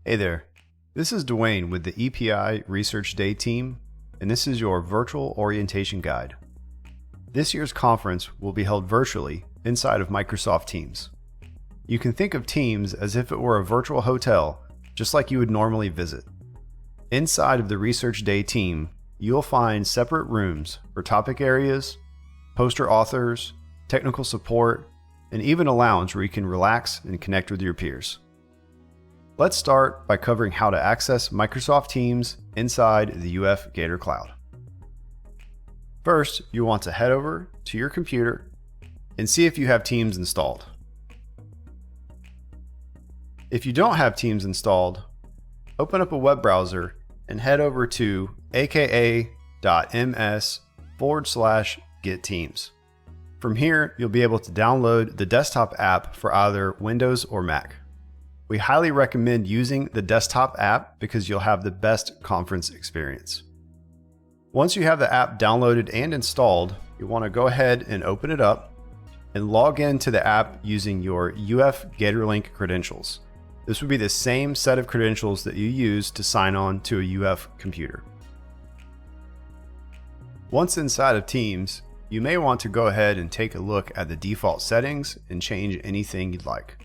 Hey there, this is Dwayne with the EPI Research Day team, and this is your virtual orientation guide. This year's conference will be held virtually inside of Microsoft Teams. You can think of Teams as if it were a virtual hotel, just like you would normally visit. Inside of the Research Day team, you'll find separate rooms for topic areas, poster authors, technical support, and even a lounge where you can relax and connect with your peers. Let's start by covering how to access Microsoft Teams inside the UF Gator Cloud. First, you'll want to head over to your computer and see if you have Teams installed. If you don't have Teams installed, open up a web browser and head over to aka.ms/getteams. From here, you'll be able to download the desktop app for either Windows or Mac. We highly recommend using the desktop app because you'll have the best conference experience. Once you have the app downloaded and installed, you want to go ahead and open it up and log into the app using your UF GatorLink credentials. This would be the same set of credentials that you use to sign on to a UF computer. Once inside of Teams, you may want to go ahead and take a look at the default settings and change anything you'd like.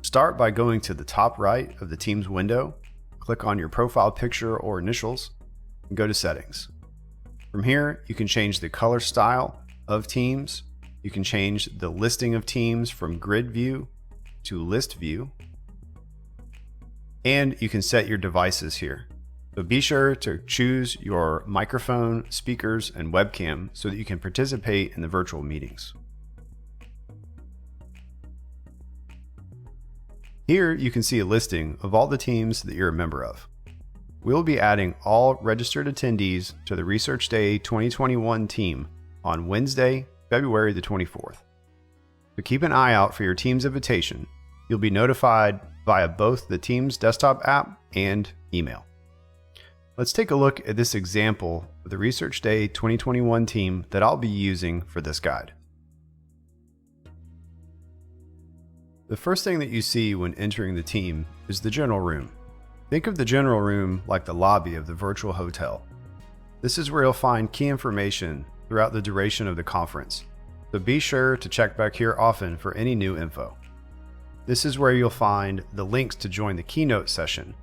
Start by going to the top right of the Teams window, click on your profile picture or initials, and go to Settings. From here, you can change the color style of Teams, you can change the listing of Teams from grid view to list view, and you can set your devices here. So be sure to choose your microphone, speakers, and webcam so that you can participate in the virtual meetings. Here you can see a listing of all the teams that you're a member of. We'll be adding all registered attendees to the Research Day 2021 team on Wednesday, February the 24th. So keep an eye out for your team's invitation. You'll be notified via both the Teams desktop app and email. Let's take a look at this example of the Research Day 2021 team that I'll be using for this guide. The first thing that you see when entering the team is the general room. Think of the general room like the lobby of the virtual hotel. This is where you'll find key information throughout the duration of the conference, so be sure to check back here often for any new info. This is where you'll find the links to join the keynote session,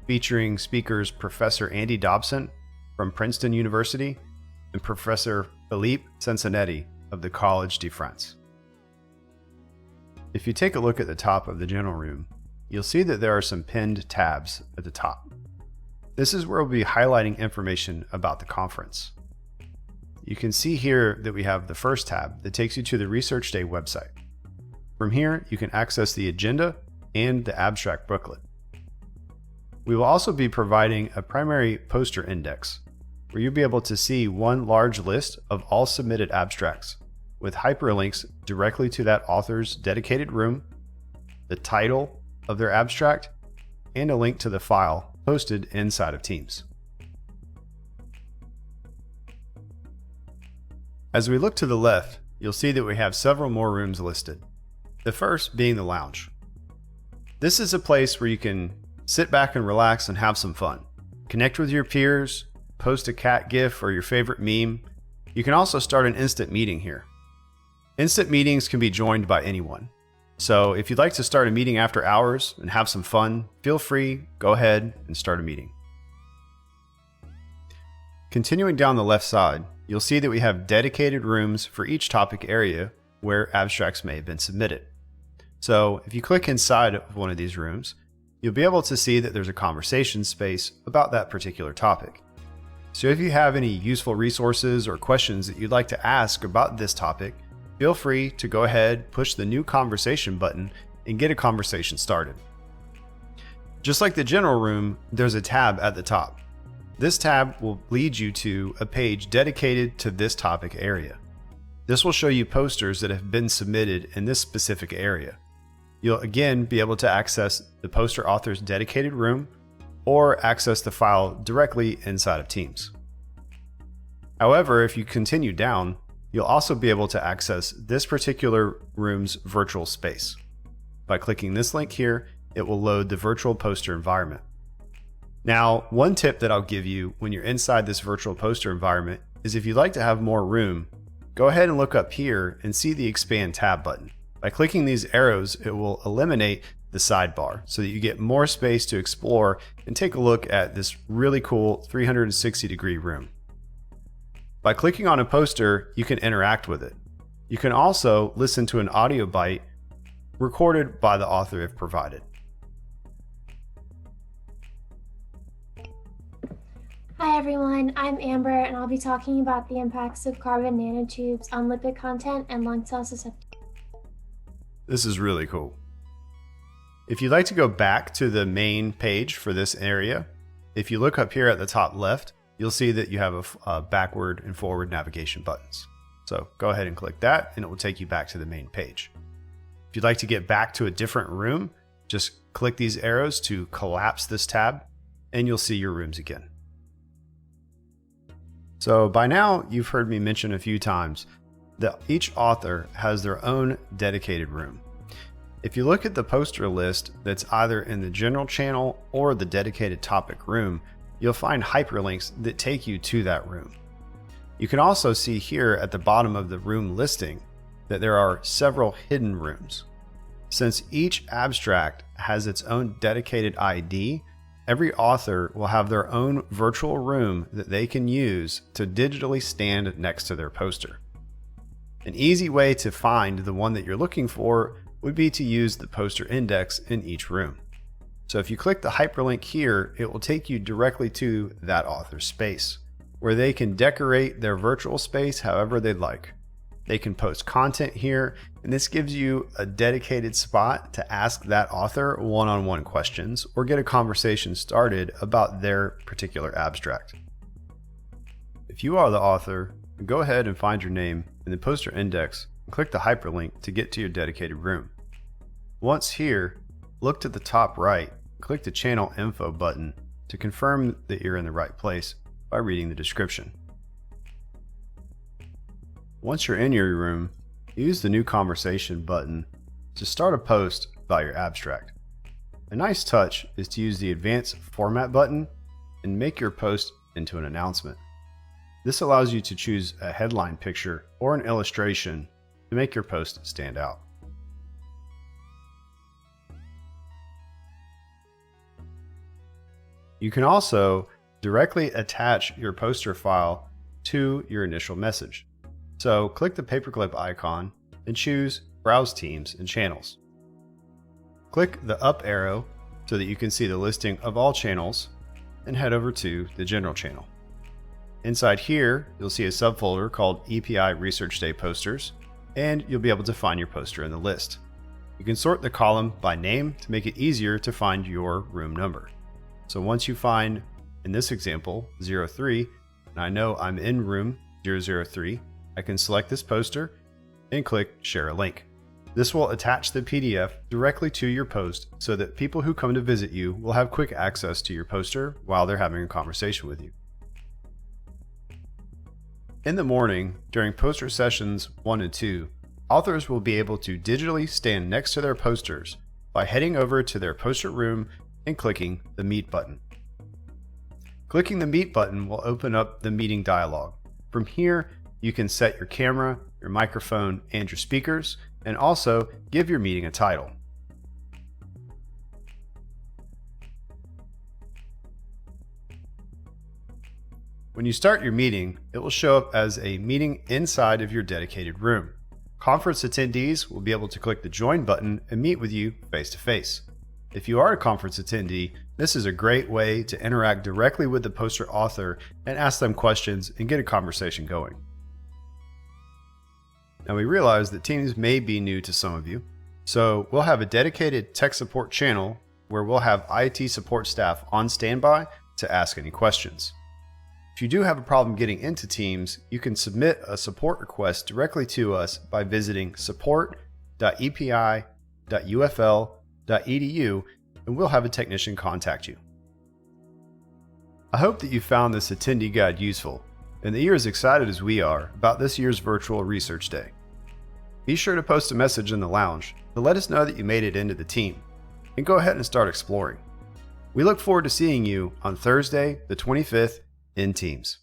featuring speakers Professor Andy Dobson from Princeton University and Professor Philippe Sansonetti of the Collège de France. If you take a look at the top of the general room, you'll see that there are some pinned tabs at the top. This is where we'll be highlighting information about the conference. You can see here that we have the first tab that takes you to the Research Day website. From here, you can access the agenda and the abstract booklet. We will also be providing a primary poster index, where you'll be able to see one large list of all submitted abstracts, with hyperlinks directly to that author's dedicated room, the title of their abstract, and a link to the file posted inside of Teams. As we look to the left, you'll see that we have several more rooms listed. The first being the lounge. This is a place where you can sit back and relax and have some fun. Connect with your peers, post a cat gif or your favorite meme. You can also start an instant meeting here. Instant meetings can be joined by anyone. So if you'd like to start a meeting after hours and have some fun, feel free, go ahead and start a meeting. Continuing down the left side, you'll see that we have dedicated rooms for each topic area where abstracts may have been submitted. So if you click inside of one of these rooms, you'll be able to see that there's a conversation space about that particular topic. So if you have any useful resources or questions that you'd like to ask about this topic, feel free to go ahead, push the new conversation button, and get a conversation started. Just like the general room, there's a tab at the top. This tab will lead you to a page dedicated to this topic area. This will show you posters that have been submitted in this specific area. You'll again be able to access the poster author's dedicated room or access the file directly inside of Teams. However, if you continue down, you'll also be able to access this particular room's virtual space. By clicking this link here, it will load the virtual poster environment. Now, one tip that I'll give you when you're inside this virtual poster environment is if you'd like to have more room, go ahead and look up here and see the Expand tab button. By clicking these arrows, it will eliminate the sidebar so that you get more space to explore and take a look at this really cool 360-degree room. By clicking on a poster, you can interact with it. You can also listen to an audio bite recorded by the author if provided. Hi everyone, I'm Amber and I'll be talking about the impacts of carbon nanotubes on lipid content and lung cell susceptibility. This is really cool. If you'd like to go back to the main page for this area, if you look up here at the top left, you'll see that you have a backward and forward navigation buttons. So go ahead and click that and it will take you back to the main page. If you'd like to get back to a different room, just click these arrows to collapse this tab and you'll see your rooms again. So by now you've heard me mention a few times that each author has their own dedicated room. If you look at the poster list that's either in the general channel or the dedicated topic room, you'll find hyperlinks that take you to that room. You can also see here at the bottom of the room listing that there are several hidden rooms. Since each abstract has its own dedicated ID, every author will have their own virtual room that they can use to digitally stand next to their poster. An easy way to find the one that you're looking for would be to use the poster index in each room. So if you click the hyperlink here, it will take you directly to that author's space, where they can decorate their virtual space however they'd like. They can post content here, and this gives you a dedicated spot to ask that author one-on-one questions or get a conversation started about their particular abstract. If you are the author, go ahead and find your name in the poster index and click the hyperlink to get to your dedicated room. Once here, look to the top right, click the channel info button to confirm that you're in the right place by reading the description. Once you're in your room, use the new conversation button to start a post about your abstract. A nice touch is to use the advanced format button and make your post into an announcement. This allows you to choose a headline picture or an illustration to make your post stand out. You can also directly attach your poster file to your initial message. So click the paperclip icon and choose Browse Teams and Channels. Click the up arrow so that you can see the listing of all channels and head over to the General channel. Inside here, you'll see a subfolder called EPI Research Day Posters, and you'll be able to find your poster in the list. You can sort the column by name to make it easier to find your room number. So once you find, in this example, 03, and I know I'm in room 003, I can select this poster and click Share a Link. This will attach the PDF directly to your post so that people who come to visit you will have quick access to your poster while they're having a conversation with you. In the morning, during poster sessions 1 and 2, authors will be able to digitally stand next to their posters by heading over to their poster room and clicking the Meet button. Clicking the Meet button will open up the meeting dialog. From here, you can set your camera, your microphone, and your speakers, and also give your meeting a title. When you start your meeting, it will show up as a meeting inside of your dedicated room. Conference attendees will be able to click the Join button and meet with you face to face. If you are a conference attendee, this is a great way to interact directly with the poster author and ask them questions and get a conversation going. Now we realize that Teams may be new to some of you, so we'll have a dedicated tech support channel where we'll have IT support staff on standby to ask any questions. If you do have a problem getting into Teams, you can submit a support request directly to us by visiting support.epi.ufl.edu and we'll have a technician contact you. I hope that you found this attendee guide useful and that you're as excited as we are about this year's virtual research day. Be sure to post a message in the lounge to let us know that you made it into the team and go ahead and start exploring. We look forward to seeing you on Thursday, the 25th in Teams.